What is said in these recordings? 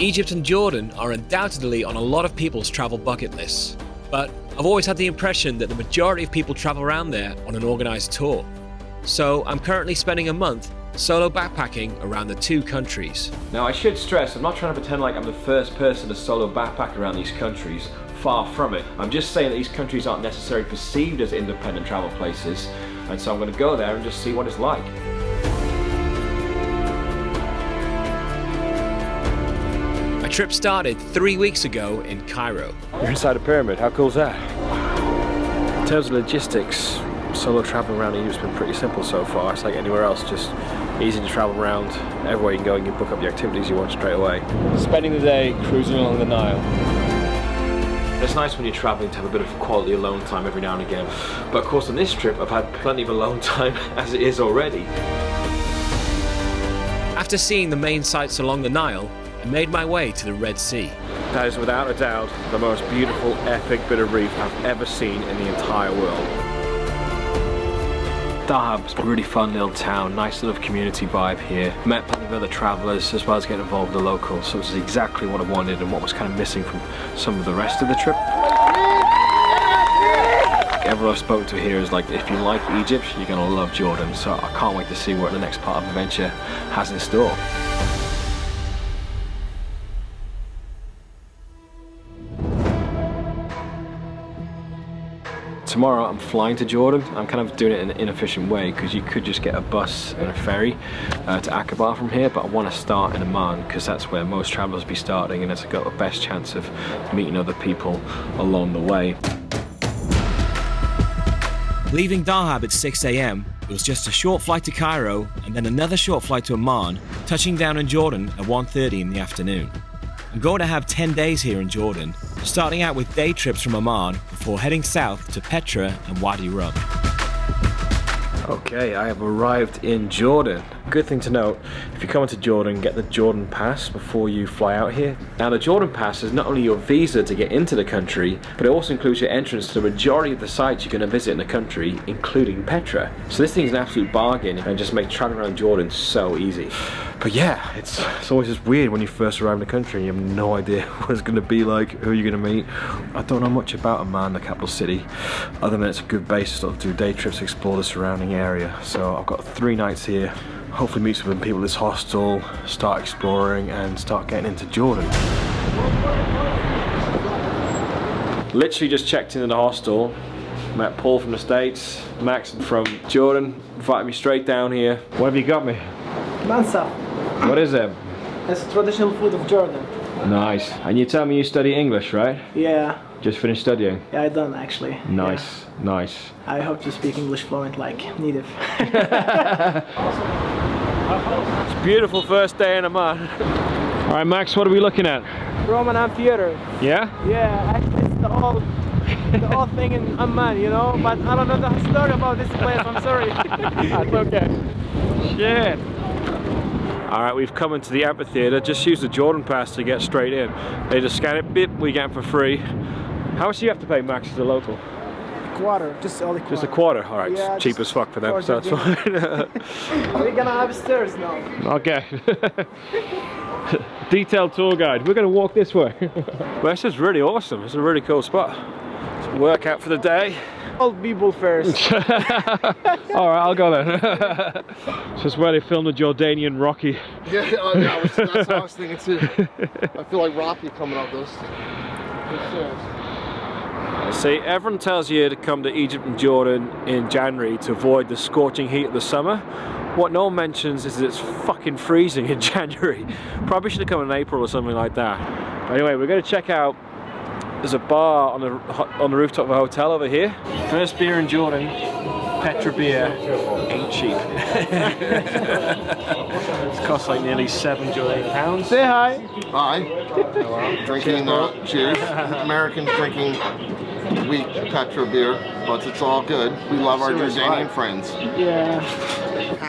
Egypt and Jordan are undoubtedly on a lot of people's travel bucket lists, but I've always had the impression that the majority of people travel around there on an organised tour. So I'm currently spending a month solo backpacking around the two countries. Now I should stress, I'm not trying to pretend like I'm the first person to solo backpack around these countries. Far from it. I'm just saying that these countries aren't necessarily perceived as independent travel places, and so I'm going to go there and just see what it's like. My trip started 3 weeks ago in Cairo. You're inside a pyramid, how cool is that? In terms of logistics, solo travel around Egypt's been pretty simple so far. It's like anywhere else, just easy to travel around. Everywhere you can go, you can book up the activities you want straight away. Spending the day cruising along the Nile. It's nice when you're traveling to have a bit of quality alone time every now and again. But of course on this trip I've had plenty of alone time as it is already. After seeing the main sights along the Nile, I made my way to the Red Sea. That is without a doubt the most beautiful, epic bit of reef I've ever seen in the entire world. Dahab's a really fun little town, nice little community vibe here. Met plenty of other travellers as well as getting involved with the locals, so it was exactly what I wanted and what was kind of missing from some of the rest of the trip. Everyone I've spoken to here is like, if you like Egypt, you're going to love Jordan, so I can't wait to see what the next part of the adventure has in store. Tomorrow I'm flying to Jordan. I'm kind of doing it in an inefficient way because you could just get a bus and a ferry to Aqaba from here, but I want to start in Amman because that's where most travellers will be starting and it's got the best chance of meeting other people along the way. Leaving Dahab at 6 AM, it was just a short flight to Cairo and then another short flight to Amman, touching down in Jordan at 1:30 in the afternoon. I'm going to have 10 days here in Jordan, starting out with day trips from Amman before heading south to Petra and Wadi Rum. Okay, I have arrived in Jordan. Good thing to note, if you come into Jordan, get the Jordan Pass before you fly out here. Now the Jordan Pass is not only your visa to get into the country, but it also includes your entrance to the majority of the sites you're going to visit in the country, including Petra. So this thing is an absolute bargain and just makes traveling around Jordan so easy. But yeah, it's always just weird when you first arrive in the country and you have no idea what it's going to be like, who you're going to meet. I don't know much about Amman, the capital city, other than it's a good base to sort of do day trips to explore the surrounding area. So I've got 3 nights here, hopefully meet some people at this hostel, start exploring and start getting into Jordan. Literally just checked into the hostel, met Paul from the States, Max from Jordan, invited me straight down here. What have you got me? Mansa. What is it? It's traditional food of Jordan. Nice. And you tell me you study English, right? Yeah. Just finished studying? Yeah, I done actually. Nice, yeah. Nice. I hope to speak English fluent like native. It's a beautiful first day in Amman. Alright Max, what are we looking at? Roman amphitheater. Yeah? Yeah, actually it's the whole thing in Amman, you know, but I don't know the story about this place, I'm sorry. That's okay. Shit. Alright, we've come into the amphitheater. Just use the Jordan Pass to get straight in. They just scan it, bit, we get it for free. How much do you have to pay, Max, as a local? Quarter, just only quarter. Just a quarter? Alright, yeah, cheap as fuck for them, so that's fine. We're gonna have stairs now. Okay. Detailed tour guide. We're gonna walk this way. Well, this is really awesome. It's a really cool spot. It's a workout for the day. Old people first. Alright, I'll go then. This is where they filmed the Jordanian Rocky. Yeah, that's what I was thinking too. I feel like Rocky coming up this. See, everyone tells you to come to Egypt and Jordan in January to avoid the scorching heat of the summer. What no one mentions is that it's fucking freezing in January. Probably should have come in April or something like that. But anyway, we're going to check out. There's a bar on the rooftop of a hotel over here. First beer in Jordan, Petra beer, ain't cheap. It costs like nearly £7 Jordanian. Say hi. Hi. Drinking cheers. Americans drinking weak Petra beer, but it's all good. We love our Jordanian friends. Yeah.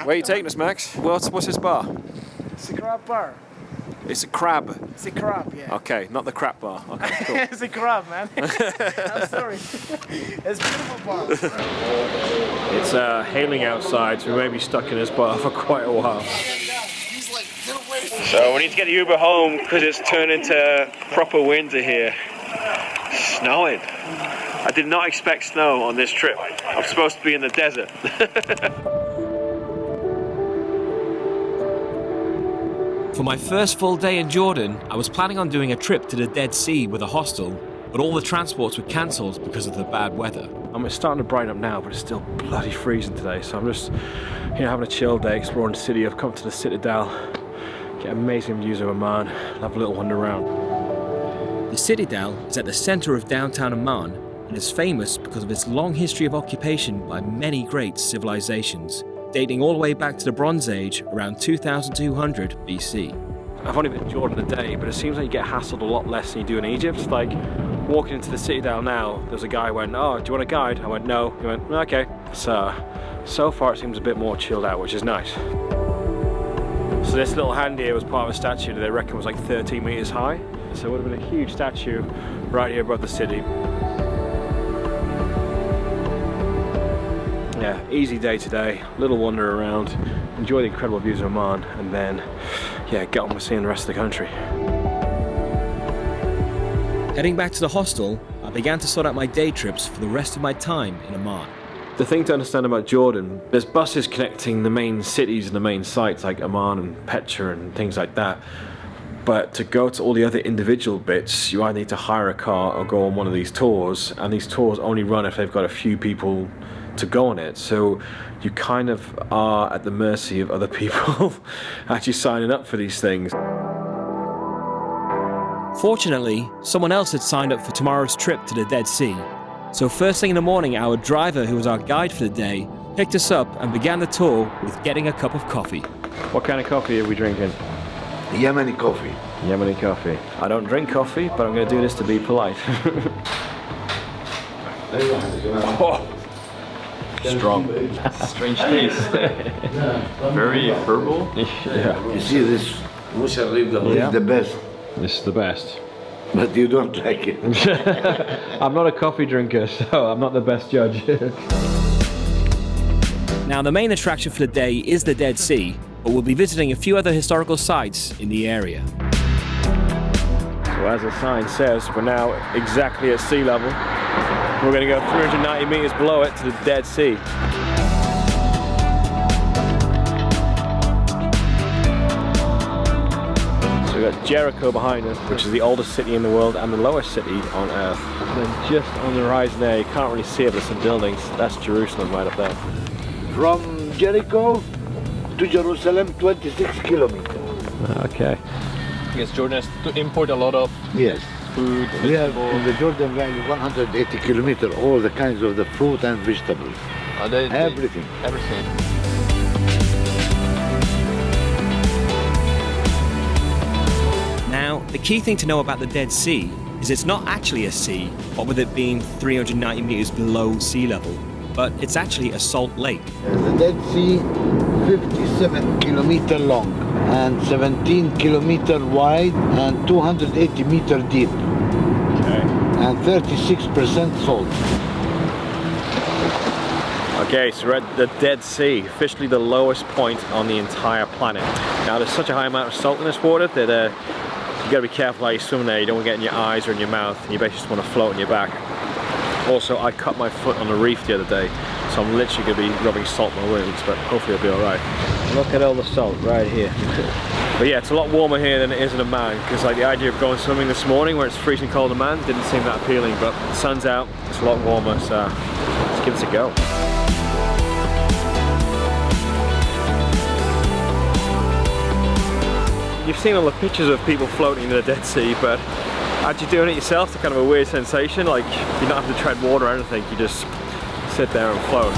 Where are you taking us, Max? What's this bar? It's a crab bar. It's a crab. It's a crab, yeah. Okay, not the crap bar. Okay, cool. It's a crab, man. I'm sorry. It's a beautiful bar. It's hailing outside, so we may be stuck in this bar for quite a while. He's like, get away from So we need to get the Uber home because it's turned into proper winter here. Snowing. I did not expect snow on this trip. I'm supposed to be in the desert. For my first full day in Jordan, I was planning on doing a trip to the Dead Sea with a hostel, but all the transports were cancelled because of the bad weather. It's starting to brighten up now, but it's still bloody freezing today. So I'm just, having a chill day, exploring the city. I've come to the Citadel, get amazing views of Amman, have a little wander around. The Citadel is at the centre of downtown Amman and is famous because of its long history of occupation by many great civilizations, dating all the way back to the Bronze Age around 2200 BC. I've only been in Jordan a day, but it seems like you get hassled a lot less than you do in Egypt. Like, walking into the Citadel now, there's a guy who went, "Oh, do you want a guide?" I went, "No." He went, "Okay." So far it seems a bit more chilled out, which is nice. So this little hand here was part of a statue that they reckon was like 13 meters high. So it would have been a huge statue right here above the city. Yeah, easy day today, little wander around, enjoy the incredible views of Amman, and then, yeah, get on with seeing the rest of the country. Heading back to the hostel, I began to sort out my day trips for the rest of my time in Amman. The thing to understand about Jordan, there's buses connecting the main cities and the main sites like Amman and Petra and things like that. But to go to all the other individual bits, you either need to hire a car or go on one of these tours, and these tours only run if they've got a few people to go on it. So you kind of are at the mercy of other people actually signing up for these things. Fortunately, someone else had signed up for tomorrow's trip to the Dead Sea. So first thing in the morning, our driver, who was our guide for the day, picked us up and began the tour with getting a cup of coffee. What kind of coffee are we drinking? Yemeni coffee. Yemeni coffee. I don't drink coffee, but I'm going to do this to be polite. Oh, strong. Strange taste. Very herbal. Yeah. You see this? This is the best, This is the best. but you don't like it. I'm not a coffee drinker, so I'm not the best judge. Now, the main attraction for the day is the Dead Sea, but we'll be visiting a few other historical sites in the area. So as the sign says, we're now exactly at sea level. We're going to go 390 meters below it to the Dead Sea. So we've got Jericho behind us, which is the oldest city in the world and the lowest city on Earth. And then just on the horizon there, you can't really see it, but some buildings. That's Jerusalem right up there. From Jericho to Jerusalem, 26 kilometers. Okay. Yes, Jordan has to import a lot of Yes. food, We have vegetables. in the Jordan Valley 180 kilometers, all the kinds of the fruit and vegetables. Everything. Everything. Now, the key thing to know about the Dead Sea is it's not actually a sea, what with it being 390 meters below sea level, but it's actually a salt lake. The Dead Sea, 57 kilometers long and 17 kilometers wide and 280 meters deep. Okay. And 36% salt. Okay, so we're at the Dead Sea, officially the lowest point on the entire planet. Now there's such a high amount of salt in this water that you gotta be careful how you swim there. You don't want to get in your eyes or in your mouth, and you basically just want to float on your back. Also, I cut my foot on the reef the other day, so I'm literally gonna be rubbing salt on my wounds, but hopefully it'll be alright. Look at all the salt right here. But yeah, it's a lot warmer here than it is in Amman, because like the idea of going swimming this morning where it's freezing cold in Amman didn't seem that appealing, but the sun's out, it's a lot warmer, so let's give this a go. You've seen all the pictures of people floating in the Dead Sea, but actually doing it yourself is kind of a weird sensation. Like, you don't have to tread water or anything, you just sit there and float.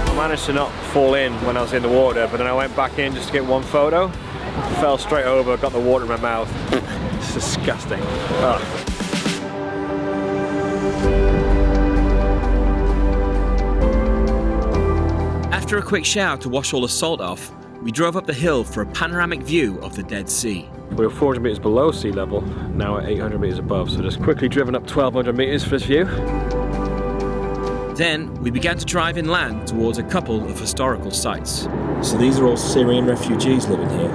I managed to not fall in when I was in the water, but then I went back in just to get one photo, fell straight over, got the water in my mouth. It's disgusting. Ugh. After a quick shower to wash all the salt off, we drove up the hill for a panoramic view of the Dead Sea. We were 400 meters below sea level, now at 800 meters above, so just quickly driven up 1200 meters for this view. Then we began to drive inland towards a couple of historical sites. So these are all Syrian refugees living here.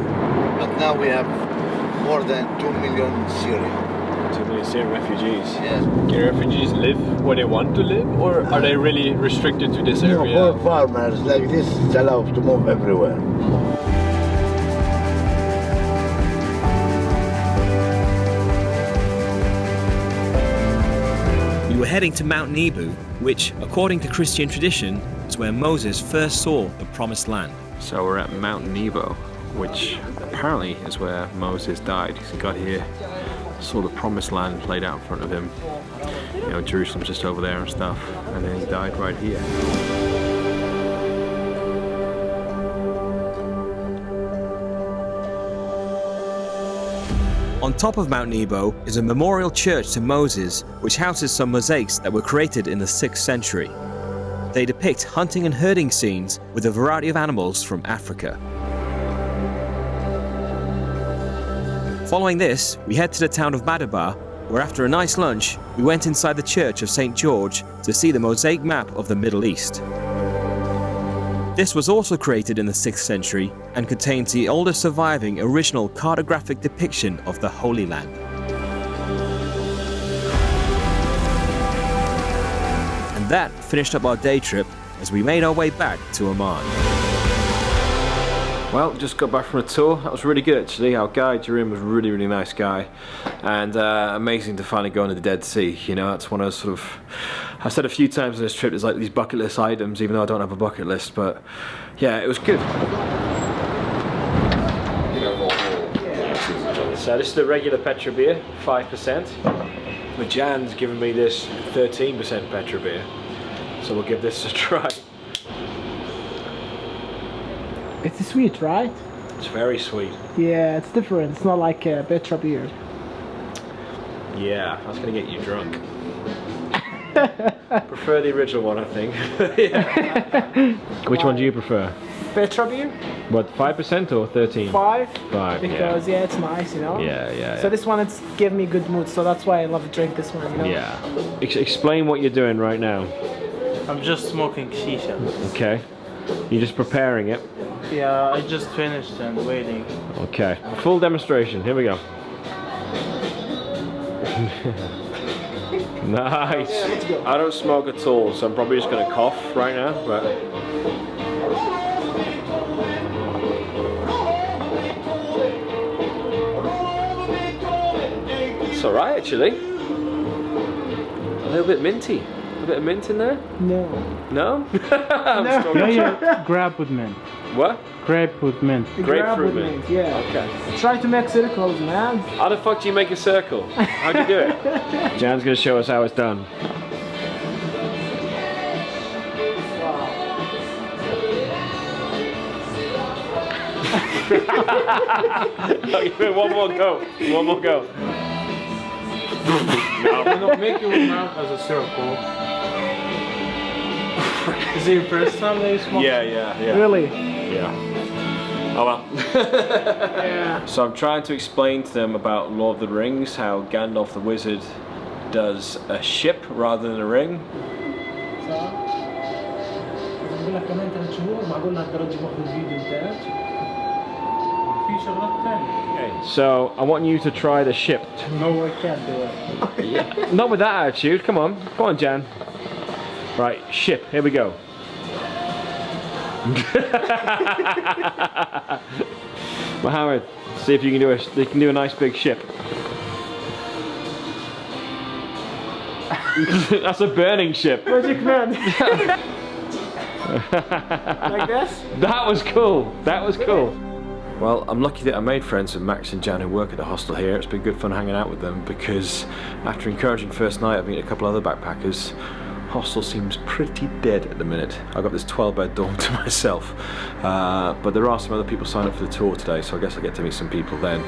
now we have more than 2 million in Syria. 2 million Syrian refugees. Yes. Can refugees live where they want to live, or are they really restricted to this area? No, for farmers like this, it's allowed to move everywhere. We were heading to Mount Nebo, which, according to Christian tradition, is where Moses first saw the Promised Land. So we're at Mount Nebo, which apparently is where Moses died. He got here, saw the Promised Land played out in front of him. You know, Jerusalem's just over there and stuff, and then he died right here. On top of Mount Nebo is a memorial church to Moses, which houses some mosaics that were created in the 6th century. They depict hunting and herding scenes with a variety of animals from Africa. Following this, we head to the town of Madaba, where after a nice lunch, we went inside the Church of St. George to see the mosaic map of the Middle East. This was also created in the 6th century and contains the oldest surviving original cartographic depiction of the Holy Land. And that finished up our day trip as we made our way back to Amman. Well, just got back from a tour. That was really good actually. Our guide, Jerome, was a really, really nice guy. And amazing to finally go into the Dead Sea. You know, that's one of those sort of... I said a few times on this trip, there's like these bucket list items, even though I don't have a bucket list. But yeah, it was good. So this is the regular Petra beer, 5%. But Jan's given me this 13% Petra beer. So we'll give this a try. It's sweet, right? It's very sweet. Yeah, it's different. It's not like Petra beer. Yeah, that's gonna get you drunk. Prefer the original one, I think. Which one do you prefer? Petra beer? What, 5% or 13? 5. 5, Because yeah, it's nice, you know. Yeah. So this one, it's give me good mood. So that's why I love to drink this one. You know? Yeah. Explain what you're doing right now. I'm just smoking shisha. Okay. You're just preparing it. Yeah, I just finished and waiting. Okay. Full demonstration. Here we go. Nice. Yeah, let's go. I don't smoke at all, so I'm probably just gonna cough right now, but it's alright actually. A little bit minty. A bit of mint in there? No. No? Yeah, grab with mint. What? Grape with mint. Grapefruit mint. Yeah. Okay. Try to make circles, man. How the fuck do you make a circle? How do you do it? Jan's gonna show us how it's done. Okay, one more go. One more go. No, make your mouth as a circle. Is it your first time that you smoke? Yeah. Really? Yeah. Oh well. Yeah. So I'm trying to explain to them about Lord of the Rings, how Gandalf the Wizard does a ship rather than a ring. Okay, so I want you to try the ship. No, I can't do it. Yeah. Not with that attitude, come on. Come on, Jan. Right, ship, here we go. Mohammed, see if you can do a nice big ship. That's a burning ship. Magic man. Like this? That was cool. That was cool. Well, I'm lucky that I made friends with Max and Jan who work at the hostel here. It's been good fun hanging out with them because after encouraging first night, I've met a couple other backpackers. Hostel seems pretty dead at the minute. I've got this 12-bed dorm to myself, but there are some other people signed up for the tour today, so I guess I'll get to meet some people then.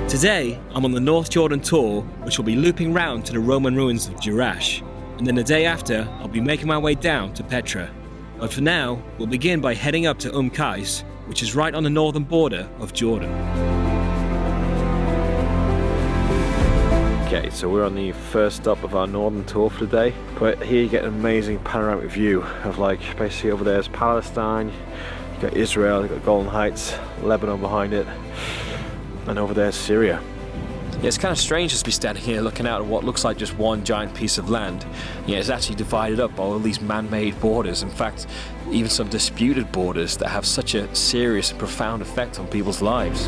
Today, I'm on the North Jordan tour, which will be looping round to the Roman ruins of Jerash. And then the day after, I'll be making my way down to Petra. But for now, we'll begin by heading up to Qays, which is right on the northern border of Jordan. Okay, so we're on the first stop of our northern tour for the day, but here you get an amazing panoramic view of, like, basically over there is Palestine, you Got Israel, got Golden Heights, Lebanon behind it, and over there's Syria. Yeah, it's kind of strange just to be standing here looking out at what looks like just one giant piece of land. Yeah, it's actually divided up by all these man-made borders. In fact, even some disputed borders that have such a serious and profound effect on people's lives.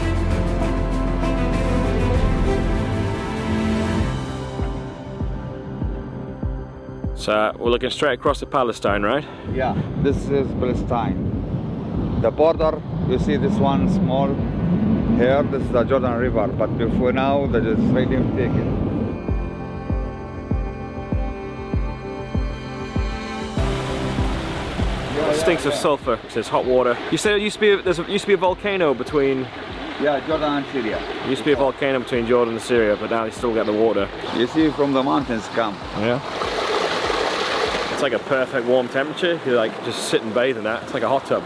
So we're looking straight across to Palestine, right? Yeah, this is Palestine. The border, you see this one small here, this is the Jordan River, but before now the Israeli have taken. It stinks of sulfur. It says hot water. You said it used to be a volcano between. Yeah, Jordan and Syria. There used to be a volcano between Jordan and Syria, but now they still get the water. You see from the mountains come. Yeah. It's like a perfect warm temperature. You like just sit and bathe in that. It's like a hot tub.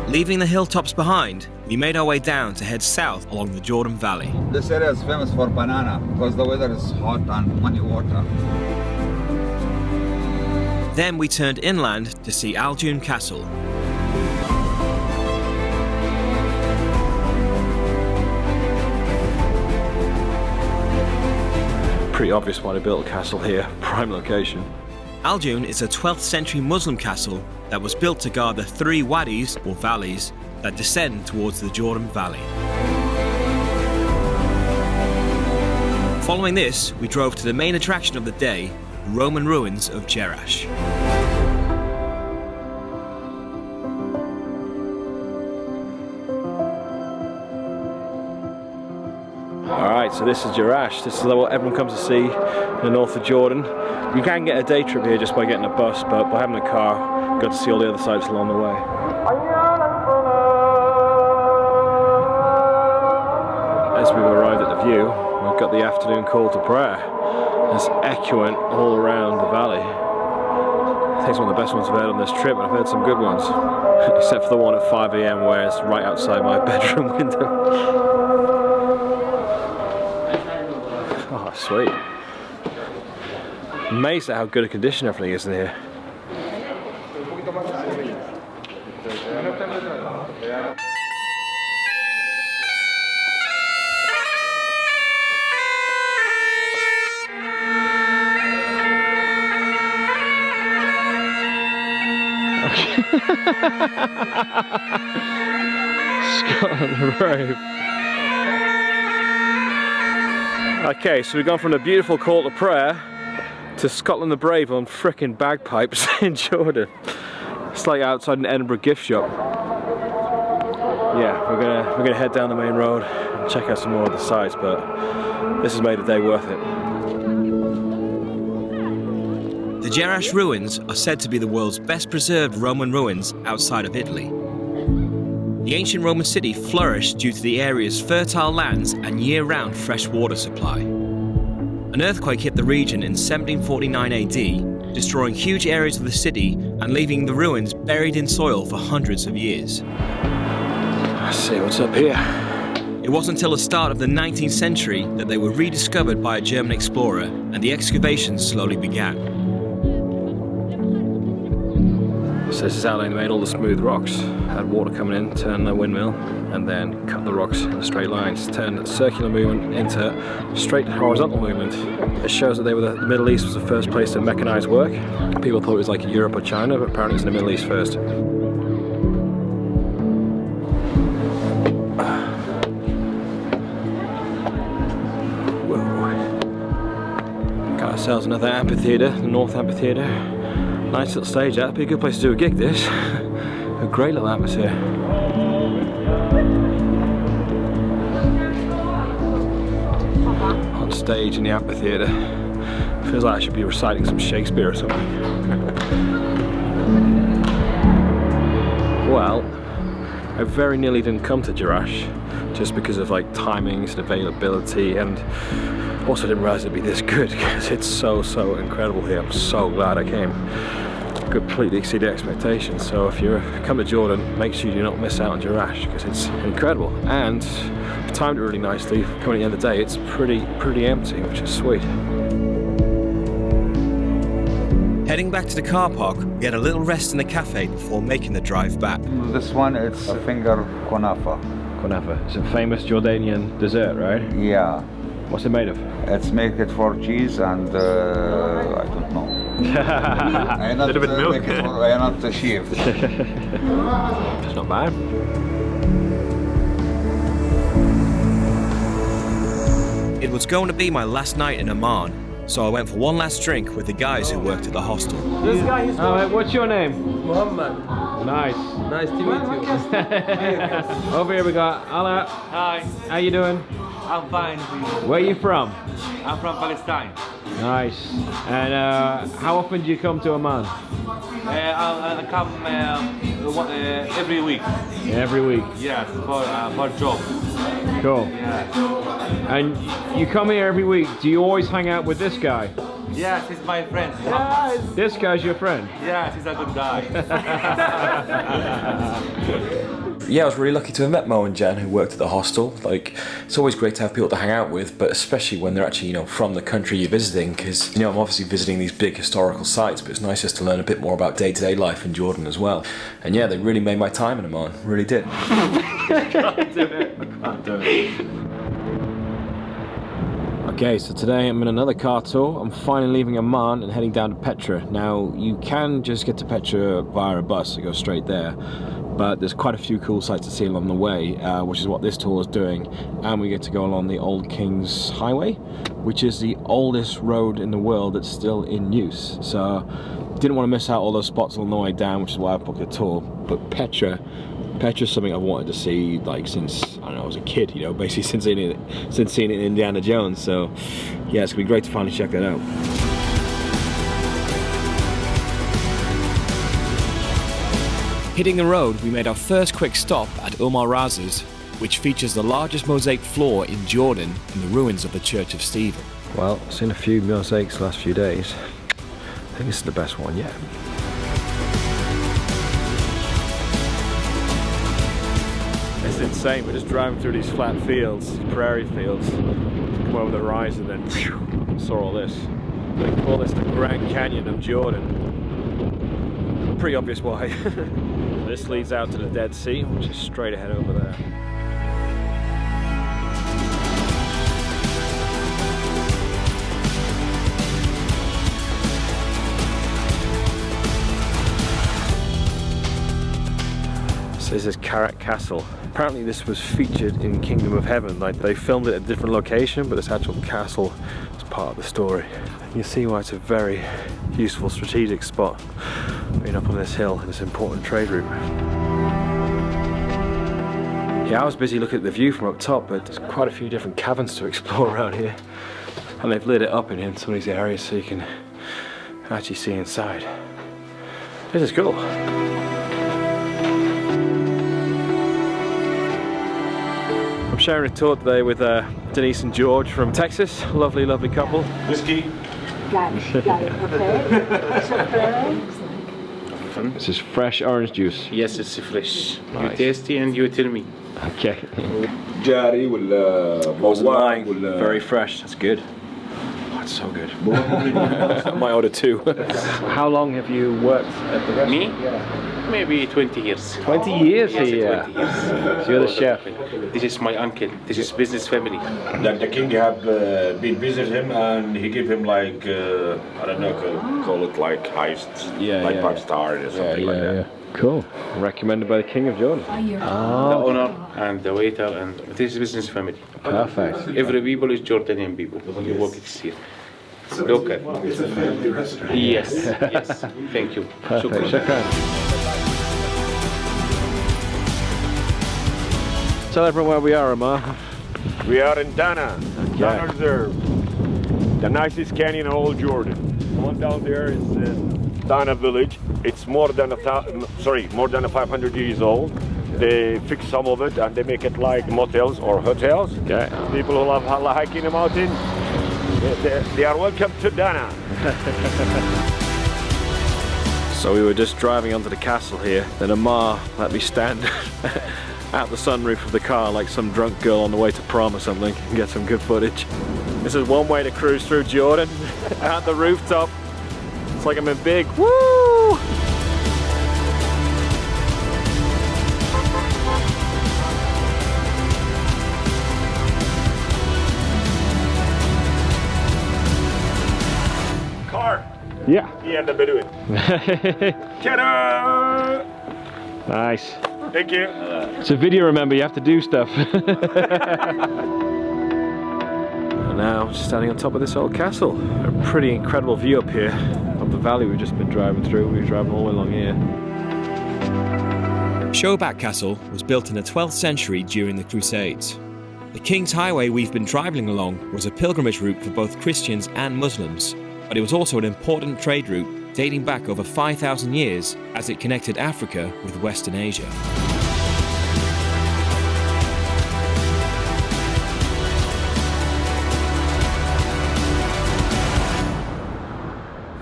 Leaving the hilltops behind, we made our way down to head south along the Jordan Valley. This area is famous for banana because the weather is hot and many water. Then we turned inland to see Aljoun Castle. Pretty obvious why they built a castle here. Prime location. Aljoun is a 12th century Muslim castle that was built to guard the 3 wadis, or valleys, that descend towards the Jordan Valley. Following this, we drove to the main attraction of the day, the Roman ruins of Jerash. Alright, so this is Jerash. This is what everyone comes to see in the north of Jordan. You can get a day trip here just by getting a bus, but by having a car, you got to see all the other sites along the way. As we've arrived at the view, we've got the afternoon call to prayer. It's echoing all around the valley. I think it's one of the best ones I've heard on this trip, and I've heard some good ones. Except for the one at 5 AM where it's right outside my bedroom window. Oh, sweet. Amazed at how good a condition everything is in here. Scotland Road. Okay, so we've gone from a beautiful call to prayer to Scotland the Brave on frickin' bagpipes in Jordan. It's like outside an Edinburgh gift shop. Yeah, we're gonna head down the main road and check out some more of the sites, but this has made the day worth it. The Jerash ruins are said to be the world's best preserved Roman ruins outside of Italy. The ancient Roman city flourished due to the area's fertile lands and year-round fresh water supply. An earthquake hit the region in 1749 AD, destroying huge areas of the city and leaving the ruins buried in soil for hundreds of years. Let's see what's up here. It wasn't until the start of the 19th century that they were rediscovered by a German explorer and the excavations slowly began. So this is how they made all the smooth rocks. Had water coming in, turn the windmill, and then cut the rocks in straight lines. Turn circular movement into straight horizontal movement. It shows that the Middle East was the first place to mechanize work. People thought it was like Europe or China, but apparently it's in the Middle East first. Whoa. Got ourselves another amphitheatre, the North Amphitheatre. Nice little stage, that'd be a good place to do a gig, this. A great little atmosphere. On stage in the amphitheatre. Feels like I should be reciting some Shakespeare or something. Well, I very nearly didn't come to Jerash just because of like timings and availability, and also didn't realise it'd be this good because it's so incredible here. I'm so glad I came. Completely exceeded expectations. So if you come to Jordan, make sure you do not miss out on Jerash because it's incredible, and I've timed it really nicely. Coming at the end of the day, it's pretty empty, which is sweet. Heading back to the car park, we had a little rest in the cafe before making the drive back. This one, it's a finger kunafa. Kunafa. It's a famous Jordanian dessert, right? Yeah. What's it made of? It's made it for cheese and I don't know. I not Little bit milk. make it for, I not the chef. It's not bad. It was going to be my last night in Amman, so I went for one last drink with the guys who worked at the hostel. This guy is Alright, what's your name? Muhammad, Nice. nice to meet you. Over here we got Ala. Hi, How you doing? I'm fine. Where are you from? I'm from Palestine. Nice. And how often do you come to Amman? I come every week. Every week. Yes, for job. Cool. Yeah. And you come here every week. Do you always hang out with this guy? Yes, he's my friend. This guy's your friend? Yes, he's a good guy. Yeah, I was really lucky to have met Mo and Jen, who worked at the hostel. Like, it's always great to have people to hang out with, but especially when they're actually, from the country you're visiting, because, I'm obviously visiting these big historical sites, but it's nice just to learn a bit more about day-to-day life in Jordan as well. And yeah, they really made my time in Amman, really did. I can't do it. Okay, so today I'm in another car tour. I'm finally leaving Amman and heading down to Petra. Now, you can just get to Petra via a bus, so go straight there. But there's quite a few cool sights to see along the way, which is what this tour is doing. And we get to go along the Old King's Highway, which is the oldest road in the world that's still in use. So, didn't want to miss out all those spots along the way down, which is why I booked a tour. But Petra's something I've wanted to see since, I don't know, I was a kid, basically since seeing it in Indiana Jones. So, yeah, it's gonna be great to finally check that out. Hitting the road, we made our first quick stop at Raza's, which features the largest mosaic floor in Jordan and the ruins of the Church of Stephen. Well, I've seen a few mosaics the last few days. I think this is the best one yet. It's insane, we're just driving through these flat fields, prairie fields. Come over the rise and then saw all this. They call this the Grand Canyon of Jordan. Pretty obvious why. This leads out to the Dead Sea, which is straight ahead over there. So this is Karak Castle. Apparently this was featured in Kingdom of Heaven. Like, they filmed it at a different location, but this actual castle is part of the story. You see why it's a very useful strategic spot, being up on this hill, this important trade route. Yeah, I was busy looking at the view from up top, but there's quite a few different caverns to explore around here. And they've lit it up in some of these areas so you can actually see inside. This is cool. I'm sharing a tour today with Denise and George from Texas. Lovely, lovely couple. Whiskey. Got it. Okay. This is fresh orange juice. Yes, it's fresh. Nice. You tasty and you tell me. Okay. جاري ولا Wasn't very fresh. That's good. Oh, it's so good. I might order two. How long have you worked at the restaurant? Me? Maybe 20 years. 20 years Yes, here. 20 years. So you're the chef. This is my uncle. This is business family. The king have been visit him and he give him like I don't know, call it like heist, like 5-star or something like that. Cool. Recommended by the King of Jordan. The owner and the waiter and this is business family. Perfect. Every people is Jordanian people. You work it here. Local. Yes, yes. Thank you. Perfect. Shukran. Tell everyone where we are, Amar. We are in Dana, Dana Reserve, the nicest canyon in all Jordan. The one down there is Dana village. It's more than 500 years old. They fix some of it and they make it like motels or hotels. Okay. People who love hiking the mountain, they are welcome to Dana. So we were just driving onto the castle here, then Amar let me stand out the sunroof of the car like some drunk girl on the way to prom or something and get some good footage. This is one way to cruise through Jordan, out the rooftop. It's like I'm in big. Woo! Car. Yeah. Yeah, the Bedouin. Ta-da! Nice. Thank you. It's a video, remember, you have to do stuff. And now, just standing on top of this old castle. A pretty incredible view up here of the valley we've just been driving through. We've driving all the way along here. Shobak Castle was built in the 12th century during the Crusades. The King's Highway we've been driving along was a pilgrimage route for both Christians and Muslims, but it was also an important trade route dating back over 5,000 years as it connected Africa with Western Asia.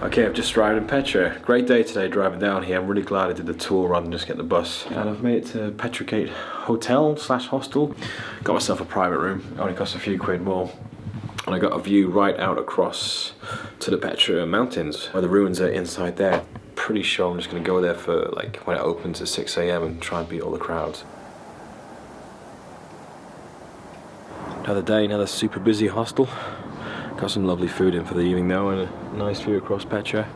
Okay, I've just arrived in Petra. Great day today driving down here. I'm really glad I did the tour rather than just get the bus. And I've made it to Petra Hotel / hostel. Got myself a private room. It only cost a few quid more. And I got a view right out across to the Petra mountains, where the ruins are inside there. Pretty sure I'm just gonna go there for like when it opens at 6 AM and try and beat all the crowds. Another day, another super busy hostel. Got some lovely food in for the evening though, and a nice view across Petra.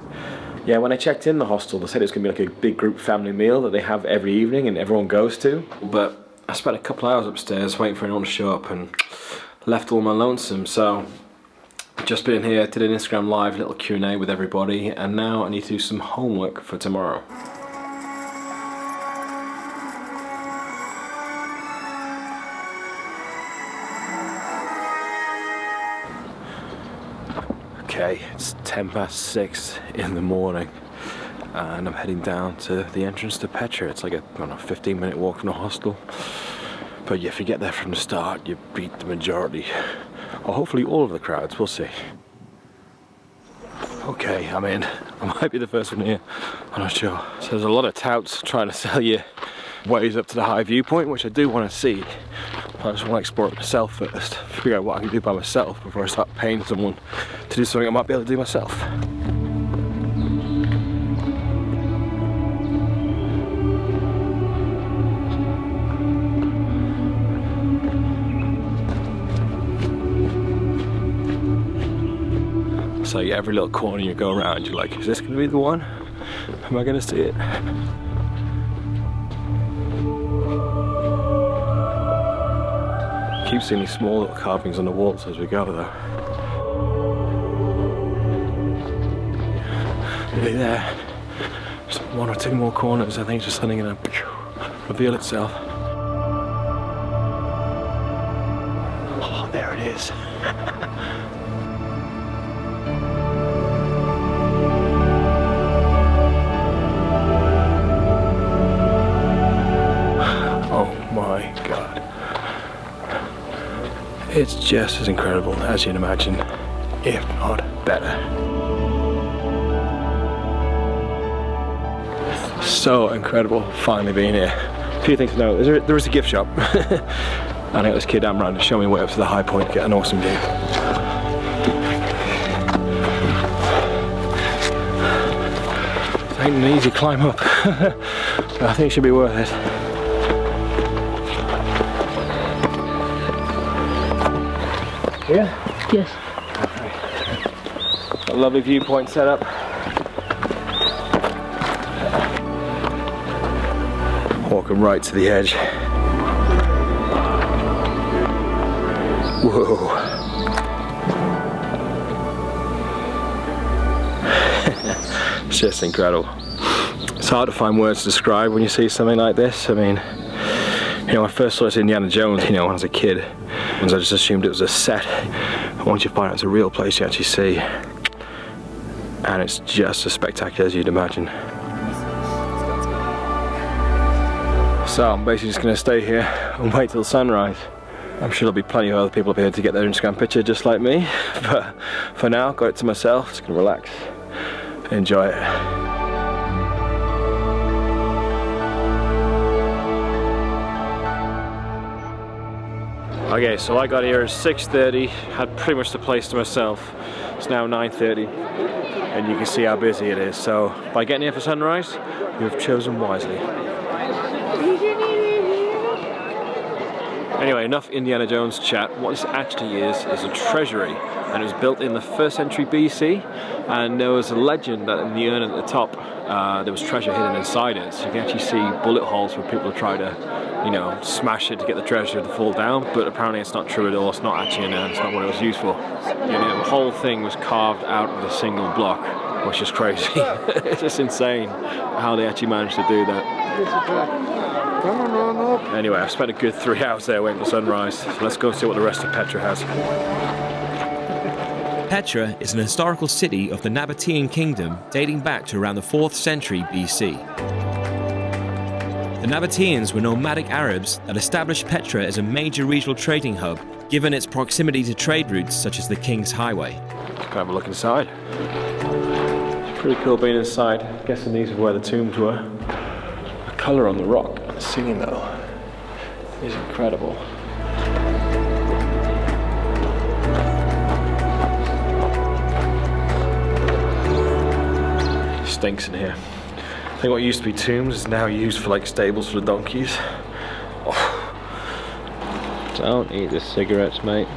Yeah, when I checked in the hostel, they said it was gonna be like a big group family meal that they have every evening and everyone goes to. But I spent a couple hours upstairs waiting for anyone to show up and left all my lonesome, so just been in here, did an Instagram live little Q&A with everybody, and now I need to do some homework for tomorrow. Okay, it's 6:10 in the morning and I'm heading down to the entrance to Petra. It's like a 15-minute walk from the hostel. But if you get there from the start, you beat the majority, or hopefully all of the crowds, we'll see. Okay, I'm in. I might be the first one here, I'm not sure. So there's a lot of touts trying to sell you ways up to the high viewpoint, which I do want to see. I just want to explore it myself first, figure out what I can do by myself before I start paying someone to do something I might be able to do myself. So yeah, every little corner you go around, you're like, is this going to be the one? Am I going to see it? Keep seeing these small little carvings on the walls as we go though. Nearly there. Just one or two more corners, I think, just something going to reveal itself. Oh, there it is. It's just as incredible as you'd imagine, if not better. So incredible finally being here. A few things to know. There is a gift shop. I think this kid Amman to show me way up to the high point to get an awesome view. It ain't an easy climb up, but I think it should be worth it. Yeah? Yes. Okay. Got a lovely viewpoint set up. Walking right to the edge. Whoa. It's just incredible. It's hard to find words to describe when you see something like this. I mean, you know, when I first saw this Indiana Jones, you know, when I was a kid, I just assumed it was a set. And once you find out it's a real place you actually see, and it's just as spectacular as you'd imagine. So I'm basically just going to stay here and wait till sunrise. I'm sure there'll be plenty of other people up here to get their Instagram picture just like me, but for now, got it to myself, just going to relax, enjoy it. Okay, so I got here at 6:30, had pretty much the place to myself. It's now 9:30. and you can see how busy it is. So by getting here for sunrise, you have chosen wisely. Anyway, enough Indiana Jones chat. What this actually is a treasury, and it was built in the 1st century BC, and there was a legend that in the urn at the top there was treasure hidden inside it. So you can actually see bullet holes where people try to, you know, smash it to get the treasure to fall down, but apparently it's not true at all. It's not actually an urn, it's not what it was used for. You know, the whole thing was carved out of a single block, which is crazy. It's just insane how they actually managed to do that. Anyway, I've spent a good 3 hours there waiting for sunrise, so let's go and see what the rest of Petra has. Petra is an historical city of the Nabatean kingdom dating back to around the 4th century BC. The Nabateans were nomadic Arabs that established Petra as a major regional trading hub, given its proximity to trade routes such as the King's Highway. Let's go have a look inside. It's pretty cool being inside. I'm guessing these are where the tombs were. The colour on the rock and the ceiling though is incredible. Stinks in here. I think what used to be tombs is now used for like stables for the donkeys. Oh. Don't eat the cigarettes, mate.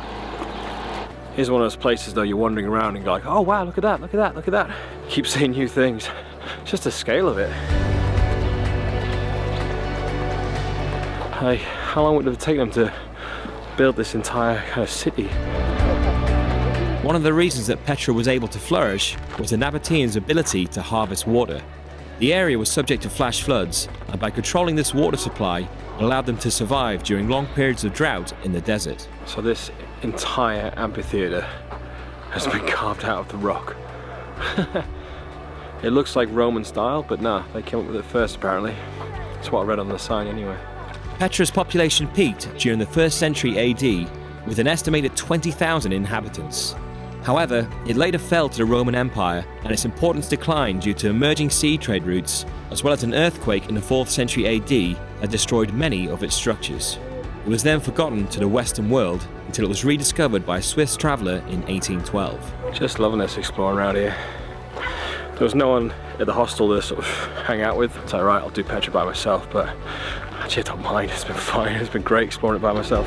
Here's one of those places though you're wandering around and you're like, oh wow, look at that, look at that, look at that. Keep seeing new things. Just the scale of it. Hey, how long would it have taken them to build this entire kind of city? One of the reasons that Petra was able to flourish was the Nabateans' ability to harvest water. The area was subject to flash floods, and by controlling this water supply, it allowed them to survive during long periods of drought in the desert. So this entire amphitheater has been carved out of the rock. It looks like Roman style, but nah, they came up with it first apparently. That's what I read on the sign anyway. Petra's population peaked during the 1st century AD with an estimated 20,000 inhabitants. However, it later fell to the Roman Empire and its importance declined due to emerging sea trade routes, as well as an earthquake in the 4th century AD that destroyed many of its structures. It was then forgotten to the Western world until it was rediscovered by a Swiss traveller in 1812. Just loving this exploring around here. There was no one at the hostel to sort of hang out with. It's alright, I'll do Petra by myself, but actually I don't mind. It's been fine. It's been great exploring it by myself.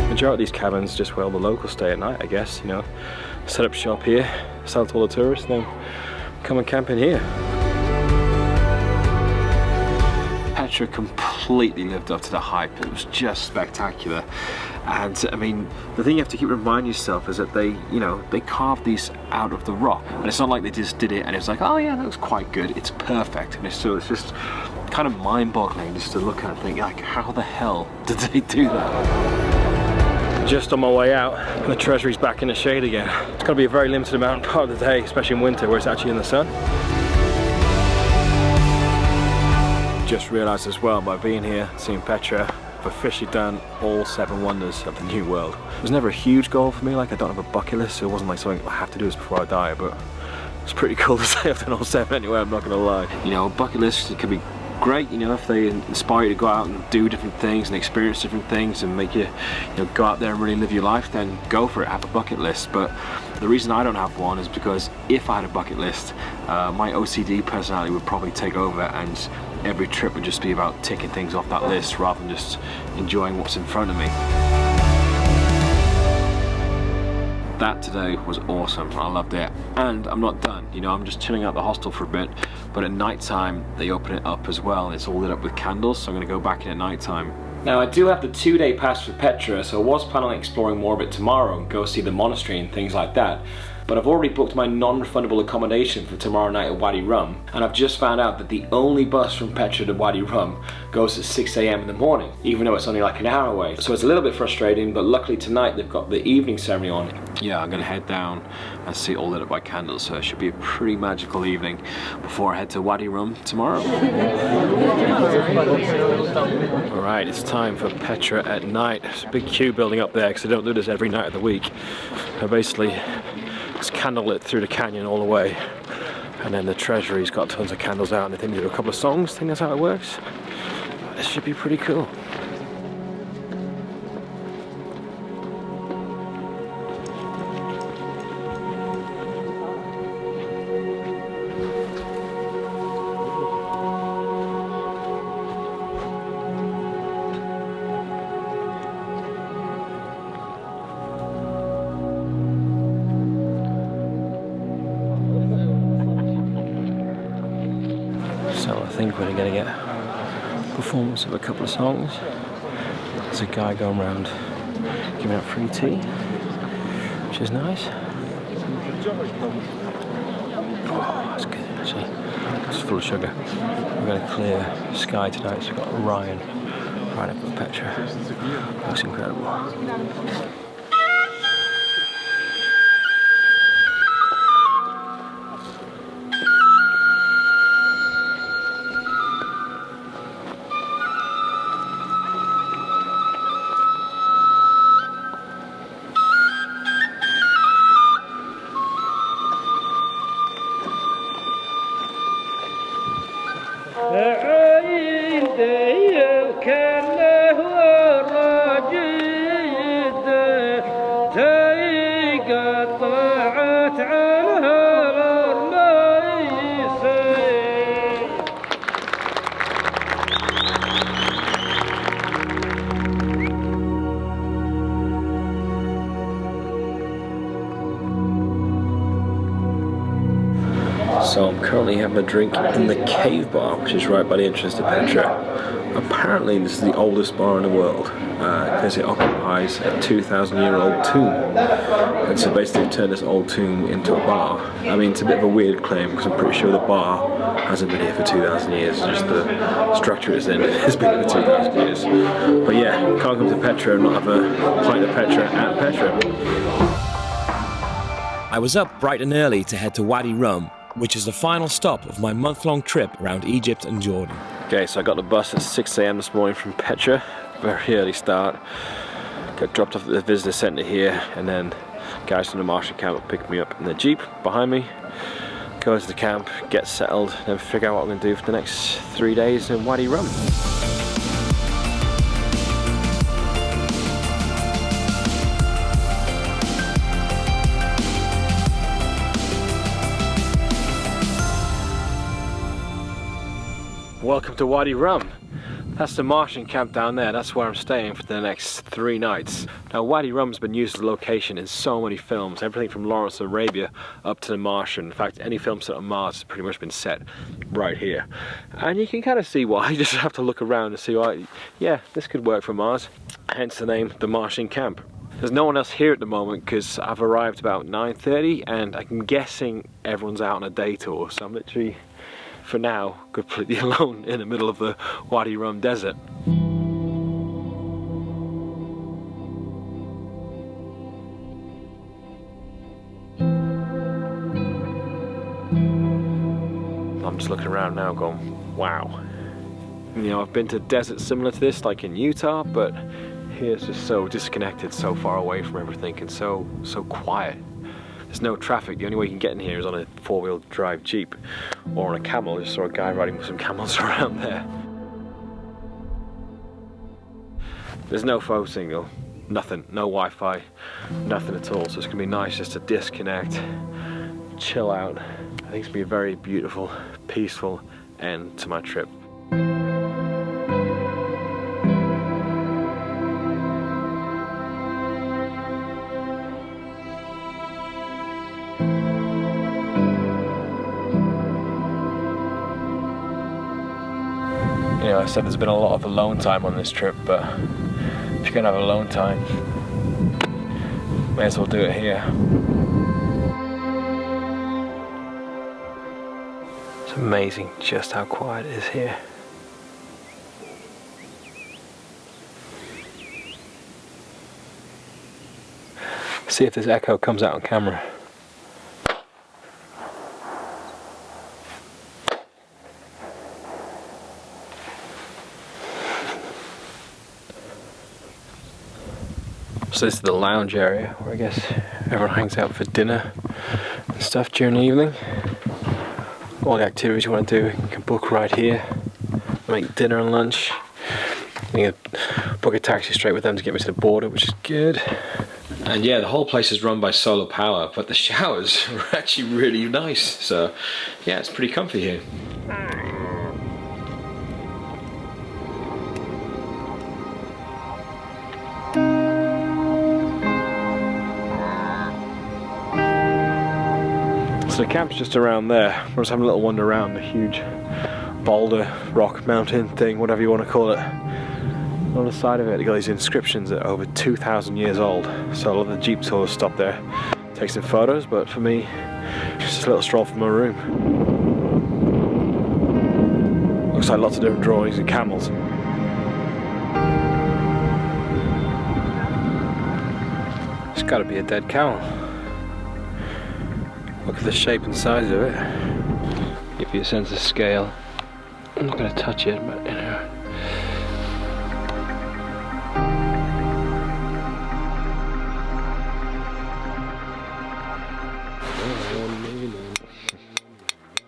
Majority of these cabins just where all the locals stay at night, I guess, you know. Set up shop here, sell to all the tourists, then come and camp in here. Petra completely lived up to the hype. It was just spectacular. And I mean, the thing you have to keep reminding yourself is that they, you know, they carved these out of the rock. And it's not like they just did it and it's like, oh yeah, that looks quite good. It's perfect. And it's just kind of mind-boggling just to look at and think, like, how the hell did they do that? Just on my way out, the treasury's back in the shade again. It's going to be a very limited amount part of the day, especially in winter where it's actually in the sun. Just realised as well, by being here, seeing Petra, I've officially done all 7 wonders of the New World. It was never a huge goal for me, like I don't have a bucket list, so it wasn't like something I have to do this before I die, but it's pretty cool to say I've done all 7 anyway, I'm not going to lie. You know, a bucket list, it could be great, you know, if they inspire you to go out and do different things and experience different things and make you, you know, go out there and really live your life, then go for it, have a bucket list. But the reason I don't have one is because if I had a bucket list, my OCD personality would probably take over and every trip would just be about ticking things off that list rather than just enjoying what's in front of me. That today was awesome. I loved it. And I'm not done. You know, I'm just chilling out the hostel for a bit, but at night time they open it up as well. It's all lit up with candles, so I'm gonna go back in at night time. Now I do have the 2-day pass for Petra, so I was planning on exploring more of it tomorrow and go see the monastery and things like that. But I've already booked my non-refundable accommodation for tomorrow night at Wadi Rum, and I've just found out that the only bus from Petra to Wadi Rum goes at 6 AM in the morning, even though it's only like an hour away. So it's a little bit frustrating, but luckily tonight they've got the evening ceremony on. Yeah, I'm gonna head down and see it all lit up by candles, so it should be a pretty magical evening before I head to Wadi Rum tomorrow. Alright, it's time for Petra at night. There's a big queue building up there because I don't do this every night of the week. So basically, it's candlelit through the canyon all the way, and then the treasury's got tons of candles out, and I think they do a couple of songs. I think that's how it works. This should be pretty cool. So I think we're going to get a performance of a couple of songs. There's a guy going around giving out free tea, which is nice. Oh, that's good actually. It's full of sugar. We've got a clear sky tonight, so we've got Orion right up with Petra. Looks incredible. So I'm currently having a drink in the Cave Bar, which is right by the entrance to Petra. Apparently this is the oldest bar in the world, because it occupies a 2,000-year-old tomb. And so basically they've turned this old tomb into a bar. I mean, it's a bit of a weird claim, because I'm pretty sure the bar hasn't been here for 2,000 years, just the structure it's in has been here for 2,000 years. But yeah, can't come to Petra and not have a pint of Petra at Petra. I was up bright and early to head to Wadi Rum, which is the final stop of my month-long trip around Egypt and Jordan. Okay, so I got the bus at 6 AM this morning from Petra, very early start. Got dropped off at the visitor centre here, and then guys from the Martian camp picked me up in the Jeep behind me. Go to the camp, get settled, then figure out what I'm going to do for the next 3 days in Wadi Rum. Welcome to Wadi Rum. That's the Martian camp down there. That's where I'm staying for the next 3 nights. Now Wadi Rum's been used as a location in so many films, everything from Lawrence of Arabia up to the Martian. In fact, any film set on Mars has pretty much been set right here. And you can kind of see why. You just have to look around and see why, yeah, this could work for Mars. Hence the name, the Martian camp. There's no one else here at the moment because I've arrived about 9:30 and I'm guessing everyone's out on a day tour, so I'm literally, for now, completely alone in the middle of the Wadi Rum desert. I'm just looking around now going, wow. You know, I've been to deserts similar to this, like in Utah, but here's just so disconnected, so far away from everything, and so quiet. There's no traffic. The only way you can get in here is on a 4-wheel drive Jeep or on a camel. I just saw a guy riding with some camels around there. There's no phone signal, nothing, no Wi-Fi, nothing at all. So it's gonna be nice just to disconnect, chill out. I think it's gonna be a very beautiful, peaceful end to my trip. You know, I said there's been a lot of alone time on this trip, but if you're gonna have alone time, may as well do it here. It's amazing just how quiet it is here. See if this echo comes out on camera. So this is the lounge area where I guess everyone hangs out for dinner and stuff during the evening. All the activities you want to do, you can book right here. Make dinner and lunch. You can book a taxi straight with them to get me to the border, which is good. And yeah, the whole place is run by solar power, but the showers are actually really nice. So yeah, it's pretty comfy here. So the camp's just around there. We're just having a little wander around the huge boulder, rock, mountain thing, whatever you want to call it. On the side of it, you got these inscriptions that are over 2,000 years old. So a lot of the Jeep tours stop there, take some photos, but for me, just a little stroll from my room. Looks like lots of different drawings of camels. It's got to be a dead camel. Look at the shape and size of it. Give you a sense of scale. I'm not going to touch it, but you know.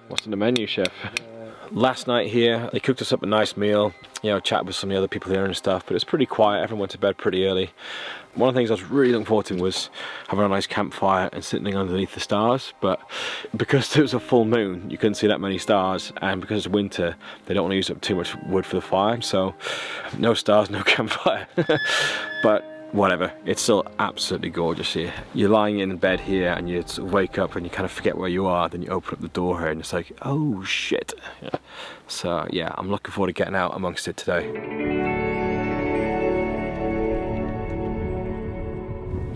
What's in the menu, chef? Last night here, they cooked us up a nice meal. You know, chat with some of the other people here and stuff, but it's pretty quiet. Everyone went to bed pretty early. One of the things I was really looking forward to was having a nice campfire and sitting underneath the stars, but because there was a full moon, you couldn't see that many stars, and because it's winter, they don't want to use up too much wood for the fire, so no stars, no campfire. But whatever, it's still absolutely gorgeous here. You're lying in bed here and you sort of wake up and you kind of forget where you are, then you open up the door here and it's like, oh shit. Yeah. So yeah, I'm looking forward to getting out amongst it today.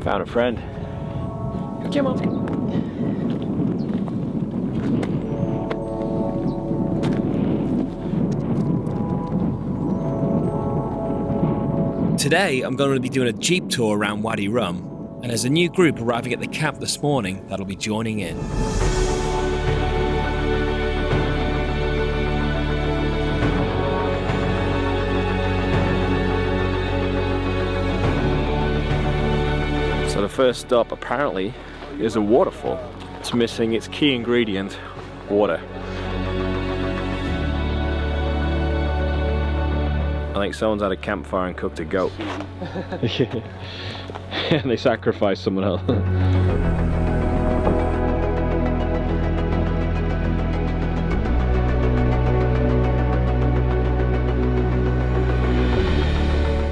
Found a friend. Come on. Today, I'm going to be doing a Jeep tour around Wadi Rum, and there's a new group arriving at the camp this morning that'll be joining in. So the first stop apparently is a waterfall. It's missing its key ingredient, water. I think someone's had a campfire and cooked a goat. And they sacrificed someone else.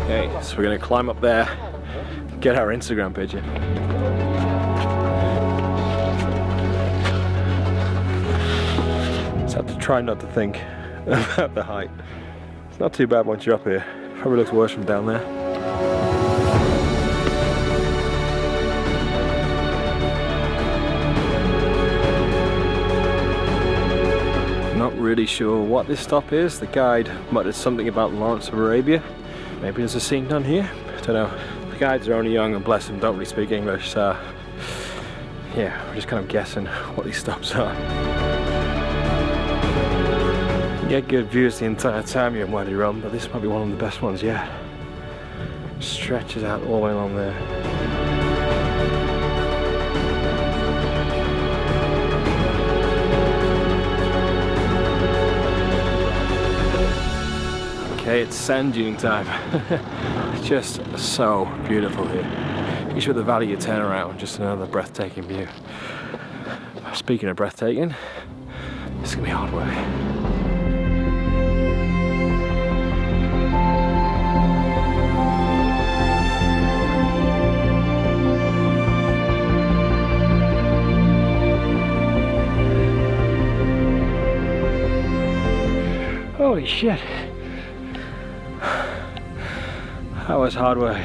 Okay, so we're gonna climb up there, get our Instagram picture. Just have to try not to think about the height. Not too bad once you're up here. Probably looks worse from down there. Not really sure what this stop is. The guide muttered something about Lawrence of Arabia. Maybe there's a scene done here. I don't know. The guides are only young and bless them, don't really speak English, so yeah, we're just kind of guessing what these stops are. You get good views the entire time you're in Wadi Rum, but this might be one of the best ones yet. Stretches out all the way along there. Okay, it's sand dune time. Just so beautiful here. Each with the valley you turn around, just another breathtaking view. Speaking of breathtaking, it's gonna be hard work. Holy shit. That was hard work.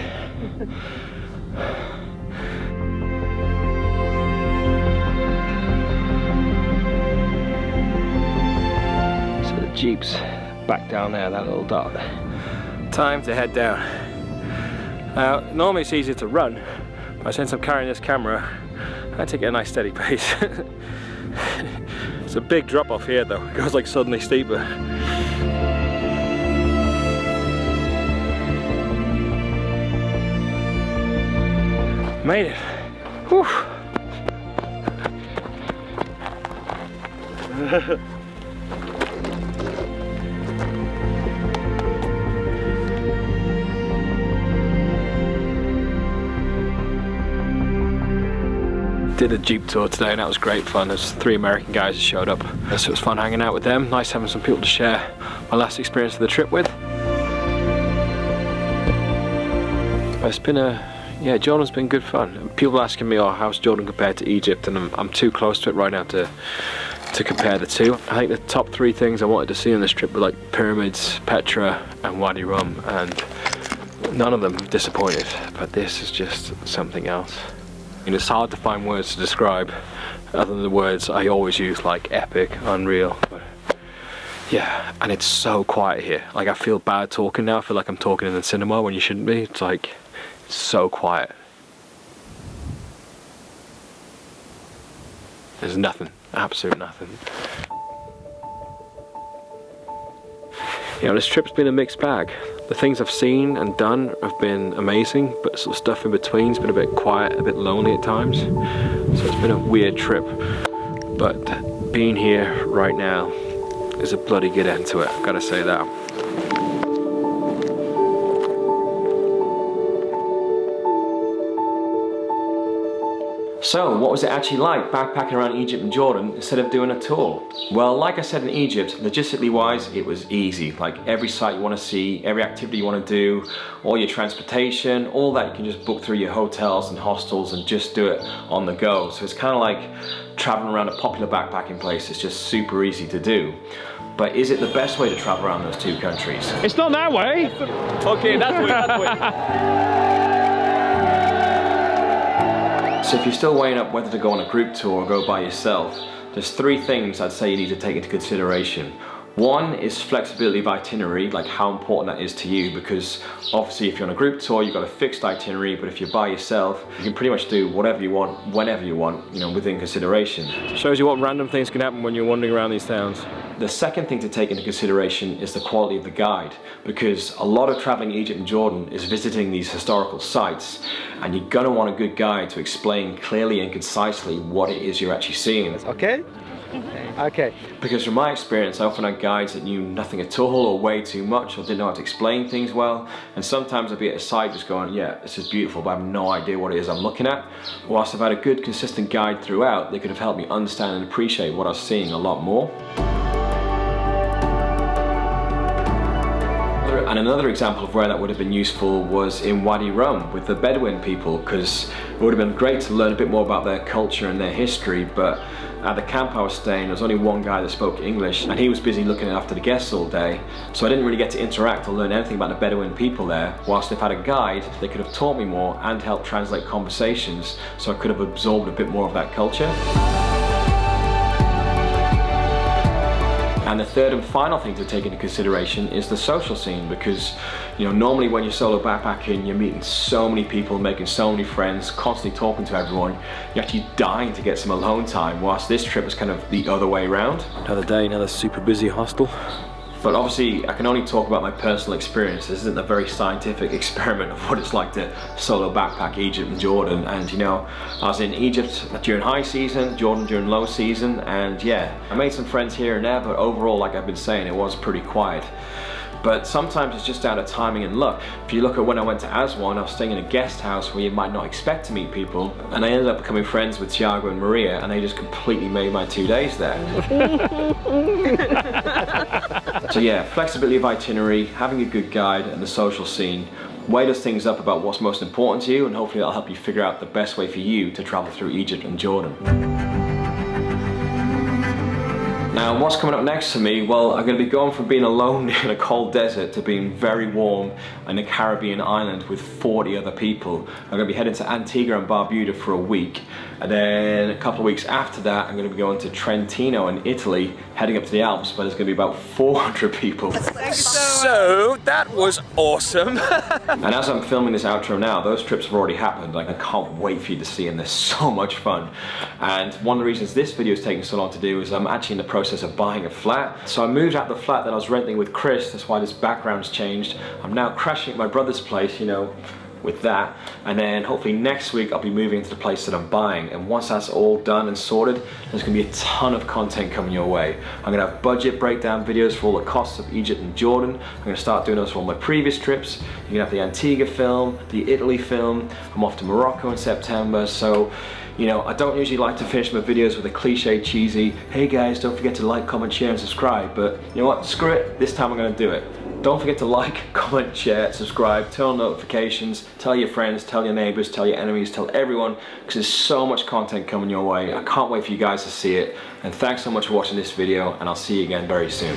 So the Jeep's back down there, that little dot. Time to head down. Now, normally it's easier to run, but since I'm carrying this camera, I take it at a nice steady pace. It's a big drop off here though, it goes like suddenly steeper. Made it. Whew. Did a Jeep tour today and that was great fun. There's 3 American guys that showed up. So it was fun hanging out with them. Nice having some people to share my last experience of the trip with. It's been yeah, Jordan's been good fun. People asking me, oh, how's Jordan compared to Egypt? And I'm too close to it right now to to compare the two. I think the top 3 things I wanted to see on this trip were like pyramids, Petra and Wadi Rum, and none of them disappointed, but this is just something else. And it's hard to find words to describe other than the words I always use, like epic, unreal. But yeah, and it's so quiet here. Like, I feel bad talking now. I feel like I'm talking in the cinema when you shouldn't be. It's like, it's so quiet. There's nothing, absolute nothing. You know, this trip's been a mixed bag. The things I've seen and done have been amazing, but sort of stuff in between's been a bit quiet, a bit lonely at times. So it's been a weird trip. But being here right now is a bloody good end to it, I've gotta say that. So, what was it actually like backpacking around Egypt and Jordan instead of doing a tour? Well, like I said in Egypt, logistically wise, it was easy. Like, every site you want to see, every activity you want to do, all your transportation, all that you can just book through your hotels and hostels and just do it on the go. So it's kind of like traveling around a popular backpacking place. It's just super easy to do. But is it the best way to travel around those 2 countries? It's not that way. Okay, that way, that way. So if you're still weighing up whether to go on a group tour or go by yourself, there's 3 things I'd say you need to take into consideration. One is flexibility of itinerary, like how important that is to you, because obviously if you're on a group tour, you've got a fixed itinerary, but if you're by yourself, you can pretty much do whatever you want, whenever you want, you know, within consideration. It shows you what random things can happen when you're wandering around these towns. The second thing to take into consideration is the quality of the guide, because a lot of traveling Egypt and Jordan is visiting these historical sites, and you're gonna want a good guide to explain clearly and concisely what it is you're actually seeing. Okay? Okay. Because from my experience, I often had guides that knew nothing at all or way too much or didn't know how to explain things well, and sometimes I'd be at a site just going, yeah, this is beautiful, but I have no idea what it is I'm looking at. Whilst I've had a good consistent guide throughout, they could have helped me understand and appreciate what I was seeing a lot more. And another example of where that would have been useful was in Wadi Rum with the Bedouin people, because it would have been great to learn a bit more about their culture and their history, but at the camp I was staying, there was only one guy that spoke English, and he was busy looking after the guests all day, so I didn't really get to interact or learn anything about the Bedouin people there. Whilst if I had a guide, they could have taught me more and helped translate conversations, so I could have absorbed a bit more of that culture. And the third and final thing to take into consideration is the social scene, because, you know, normally when you're solo backpacking, you're meeting so many people, making so many friends, constantly talking to everyone, you're actually dying to get some alone time, whilst this trip was kind of the other way around. Another day, another super busy hostel. But obviously, I can only talk about my personal experience. This isn't a very scientific experiment of what it's like to solo backpack Egypt and Jordan. And you know, I was in Egypt during high season, Jordan during low season, and yeah, I made some friends here and there, but overall, like I've been saying, it was pretty quiet. But sometimes it's just down to timing and luck. If you look at when I went to Aswan, I was staying in a guest house where you might not expect to meet people, and I ended up becoming friends with Thiago and Maria, and they just completely made my 2 days there. So yeah, flexibility of itinerary, having a good guide, and the social scene weigh those things up about what's most important to you, and hopefully that'll help you figure out the best way for you to travel through Egypt and Jordan. Now, what's coming up next for me? Well, I'm going to be going from being alone in a cold desert to being very warm in a Caribbean island with 40 other people. I'm going to be heading to Antigua and Barbuda for a week, and then a couple of weeks after that I'm going to be going to Trentino in Italy, heading up to the Alps, but there's going to be about 400 people. So that was awesome. And as I'm filming this outro now, those trips have already happened. Like, I can't wait for you to see them. They're so much fun. And one of the reasons this video is taking so long to do is I'm actually in the process of buying a flat. So I moved out the flat that I was renting with Chris. That's why this background's changed. I'm now crashing at my brother's place, you know, with that, and then hopefully next week I'll be moving into the place that I'm buying, and once that's all done and sorted, there's gonna be a ton of content coming your way. I'm gonna have budget breakdown videos for all the costs of Egypt and Jordan. I'm gonna start doing those for all my previous trips. You're gonna have the Antigua film, the Italy film. I'm off to Morocco in September, so you know, I don't usually like to finish my videos with a cliche, cheesy, hey guys, don't forget to like, comment, share, and subscribe, but you know what, screw it, this time I'm gonna do it. Don't forget to like, comment, share, subscribe, turn on notifications, tell your friends, tell your neighbors, tell your enemies, tell everyone, because there's so much content coming your way. I can't wait for you guys to see it. And thanks so much for watching this video, and I'll see you again very soon.